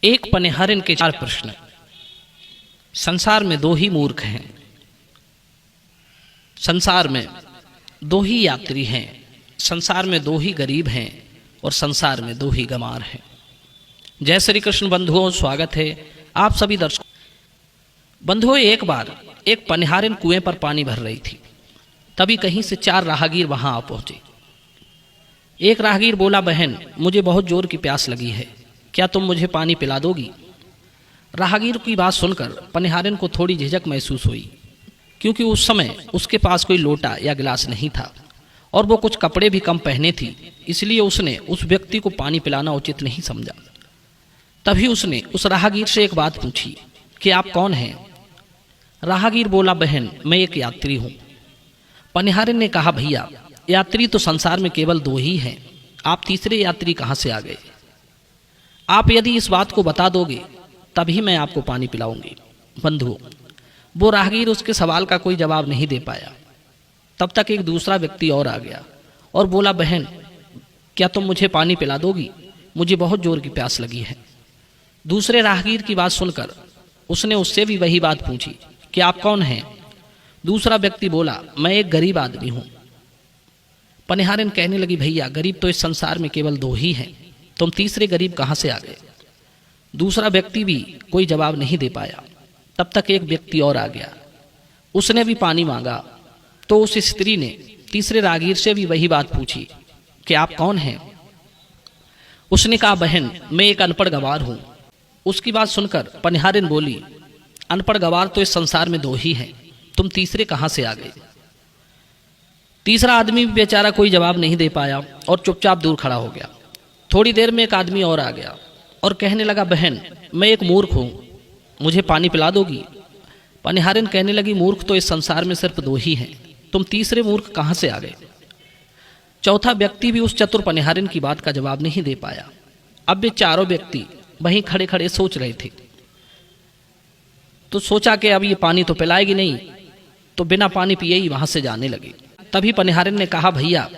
एक पनिहारिन के 4 प्रश्न। संसार में 2 ही मूर्ख हैं, संसार में 2 ही यात्री हैं, संसार में 2 ही गरीब हैं और संसार में 2 ही गंवार हैं। जय श्री कृष्ण बंधुओं, स्वागत है आप सभी दर्शकों। बंधुओं, एक बार एक पनिहारिन कुएं पर पानी भर रही थी। तभी कहीं से 4 राहगीर वहां आ पहुंचे। एक राहगीर बोला, बहन मुझे बहुत जोर की प्यास लगी है, क्या तुम मुझे पानी पिला दोगी? राहगीर की बात सुनकर पनिहारिन को थोड़ी झिझक महसूस हुई, क्योंकि उस समय उसके पास कोई लोटा या गिलास नहीं था और वो कुछ कपड़े भी कम पहने थी, इसलिए उसने उस व्यक्ति को पानी पिलाना उचित नहीं समझा। तभी उसने उस राहगीर से एक बात पूछी कि आप कौन हैं? राहगीर बोला, बहन मैं एक यात्री हूँ। पनिहारिन ने कहा, भैया यात्री तो संसार में केवल 2 ही हैं, आप तीसरे यात्री कहाँ से आ गए? आप यदि इस बात को बता दोगे तभी मैं आपको पानी पिलाऊंगी। बंधुओं, वो राहगीर उसके सवाल का कोई जवाब नहीं दे पाया। तब तक एक दूसरा व्यक्ति और आ गया और बोला, बहन क्या तुम मुझे पानी पिला दोगी? मुझे बहुत जोर की प्यास लगी है। दूसरे राहगीर की बात सुनकर उसने उससे भी वही बात पूछी कि आप कौन हैं? दूसरा व्यक्ति बोला, मैं एक गरीब आदमी हूं। पनिहारिन कहने लगी, भैया गरीब तो इस संसार में केवल 2 ही हैं, तुम तीसरे गरीब कहाँ से आ गए? दूसरा व्यक्ति भी कोई जवाब नहीं दे पाया। तब तक एक व्यक्ति और आ गया, उसने भी पानी मांगा। तो उस स्त्री ने तीसरे राहगीर से भी वही बात पूछी कि आप कौन हैं? उसने कहा, बहन मैं एक अनपढ़ गंवार हूं। उसकी बात सुनकर पनिहारिन बोली, अनपढ़ गंवार तो इस संसार में 2 ही हैं, तुम तीसरे कहाँ से आ गए? तीसरा आदमी भी बेचारा कोई जवाब नहीं दे पाया और चुपचाप दूर खड़ा हो गया। थोड़ी देर में एक आदमी और आ गया और कहने लगा, बहन मैं एक मूर्ख हूं, मुझे पानी पिला दोगी? पनिहारिन कहने लगी, मूर्ख तो इस संसार में सिर्फ 2 ही हैं, तुम तीसरे मूर्ख कहाँ से आ गए? चौथा व्यक्ति भी उस चतुर पनिहारिन की बात का जवाब नहीं दे पाया। अब वे चारों व्यक्ति वहीं खड़े खड़े सोच रहे थे। तो सोचा कि अब ये पानी तो पिलाएगी नहीं, तो बिना पानी पिए ही वहां से जाने लगे। तभी पनिहारिन ने कहा, भैया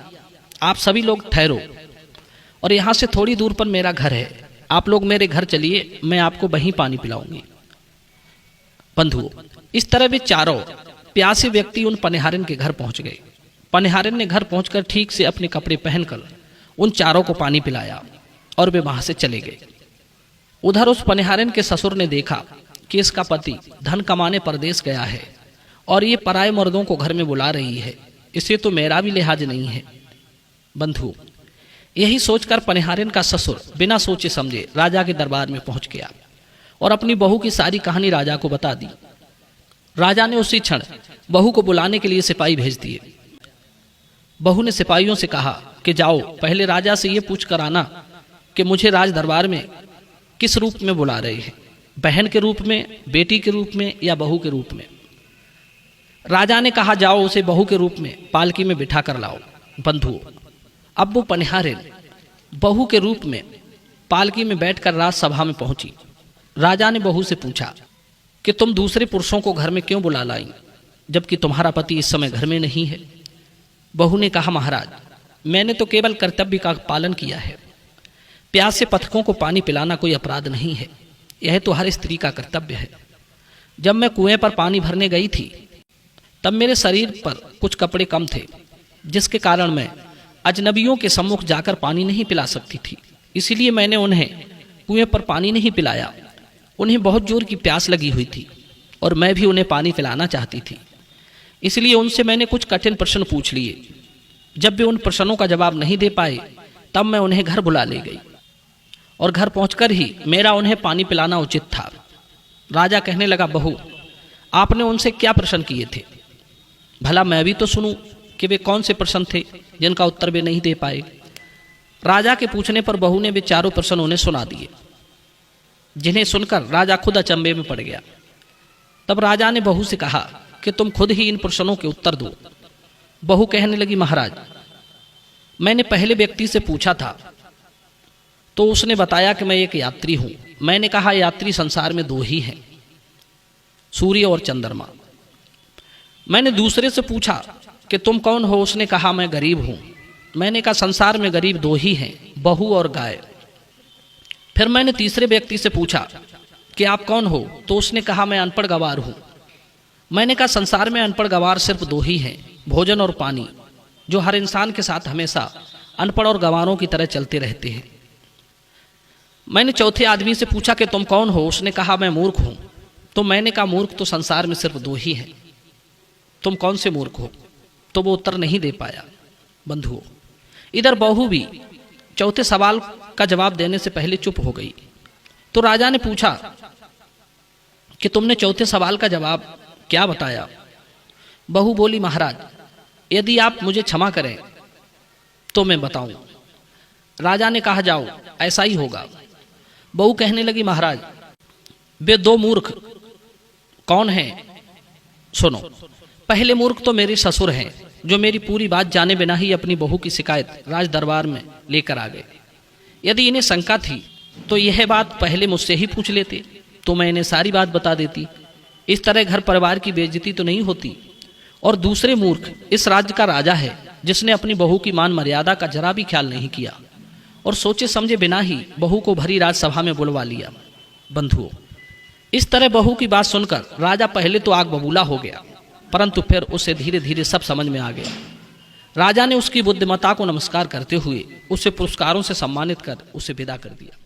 आप सभी लोग ठहरो और यहाँ से थोड़ी दूर पर मेरा घर है, आप लोग मेरे घर चलिए, मैं आपको वहीं पानी पिलाऊंगी। बंधुओं, इस तरह वे चारों प्यासे व्यक्ति उन पनिहारिन के घर पहुंच गए। पनिहारिन ने घर पहुंचकर ठीक से अपने कपड़े पहनकर उन चारों को पानी पिलाया और वे वहां से चले गए। उधर उस पनिहारिन के ससुर ने देखा कि इसका पति धन कमाने परदेश गया है और ये पराये मर्दों को घर में बुला रही है, इसे तो मेरा भी लिहाज नहीं है। बंधु, यही सोचकर पनिहारिन का ससुर बिना सोचे समझे राजा के दरबार में पहुंच गया और अपनी बहू की सारी कहानी राजा को बता दी। राजा ने उसी क्षण बहू को बुलाने के लिए सिपाही भेज दिए। बहू ने सिपाहियों से कहा कि जाओ पहले राजा से यह पूछ कर आना कि मुझे राज दरबार में किस रूप में बुला रहे हैं, बहन के रूप में, बेटी के रूप में या बहू के रूप में? राजा ने कहा, जाओ उसे बहू के रूप में पालकी में बिठा कर लाओ। बंधुओं, अब वो पनिहारिन बहू के रूप में पालकी में बैठकर राजसभा में पहुंची। राजा ने बहू से पूछा कि तुम दूसरे पुरुषों को घर में क्यों बुला लाई, जबकि तुम्हारा पति इस समय घर में नहीं है? बहू ने कहा, महाराज मैंने तो केवल कर्तव्य का पालन किया है, प्यासे पथिकों को पानी पिलाना कोई अपराध नहीं है, यह तो हर स्त्री का कर्तव्य है। जब मैं कुएं पर पानी भरने गई थी तब मेरे शरीर पर कुछ कपड़े कम थे, जिसके कारण मैं अजनबियों के सम्मुख जाकर पानी नहीं पिला सकती थी, इसीलिए मैंने उन्हें कुएं पर पानी नहीं पिलाया। उन्हें बहुत जोर की प्यास लगी हुई थी और मैं भी उन्हें पानी पिलाना चाहती थी, इसलिए उनसे मैंने कुछ कठिन प्रश्न पूछ लिए। जब वे उन प्रश्नों का जवाब नहीं दे पाए तब मैं उन्हें घर बुला ले गई और घर पहुंचकर ही मेरा उन्हें पानी पिलाना उचित था। राजा कहने लगा, बहू आपने उनसे क्या प्रश्न किए थे? भला मैं भी तो सुनूं कि वे कौन से प्रश्न थे जिनका उत्तर वे नहीं दे पाए। राजा के पूछने पर बहू ने वे चारों प्रश्न उन्हें सुना दिए, जिन्हें सुनकर राजा खुद अचंभे में पड़ गया। तब राजा ने बहू से कहा कि तुम खुद ही इन प्रश्नों के उत्तर दो। बहू कहने लगी, महाराज मैंने पहले व्यक्ति से पूछा था तो उसने बताया कि मैं एक यात्री हूं। मैंने कहा, यात्री संसार में 2 ही हैं, सूर्य और चंद्रमा। मैंने दूसरे से पूछा कि तुम कौन हो? उसने कहा, मैं गरीब हूं। मैंने कहा, संसार में गरीब 2 ही हैं, बहू और गाय। फिर मैंने तीसरे व्यक्ति से पूछा कि आप कौन हो, तो उसने कहा मैं अनपढ़ गवार हूं। मैंने कहा संसार में अनपढ़ गवार सिर्फ दो ही हैं, भोजन और पानी, जो हर इंसान के साथ हमेशा अनपढ़ और गंवारों की तरह चलते रहते हैं। मैंने चौथे आदमी से पूछा कि तुम कौन हो, उसने कहा मैं मूर्ख हूं। तो मैंने कहा मूर्ख तो संसार में सिर्फ दो ही हैं, तुम कौन से मूर्ख हो? तो वो उत्तर नहीं दे पाया। बंधुओं, इधर बहू भी चौथे सवाल का जवाब देने से पहले चुप हो गई। तो राजा ने पूछा कि तुमने चौथे सवाल का जवाब क्या बताया? बहू बोली महाराज, यदि आप मुझे क्षमा करें तो मैं बताऊं। राजा ने कहा जाओ, ऐसा ही होगा। बहू कहने लगी महाराज, वे दो मूर्ख कौन हैं? सुनो। पहले मूर्ख तो मेरे ससुर हैं, जो मेरी पूरी बात जाने बिना ही अपनी बहू की शिकायत राज दरबार में लेकर आ गए। यदि इन्हें शंका थी तो यह बात पहले मुझसे ही पूछ लेते, तो मैं इन्हें सारी बात बता देती। इस तरह घर परिवार की बेइज्जती तो नहीं होती। और दूसरे मूर्ख इस राज्य का राजा है, जिसने अपनी बहू की मान मर्यादा का जरा भी ख्याल नहीं किया और सोचे समझे बिना ही बहू को भरी राजसभा में बुलवा लिया। बंधुओं, इस तरह बहू की बात सुनकर राजा पहले तो आग बबूला हो गया, परंतु फिर उसे धीरे धीरे सब समझ में आ गया। राजा ने उसकी बुद्धिमत्ता को नमस्कार करते हुए उसे पुरस्कारों से सम्मानित कर उसे विदा कर दिया।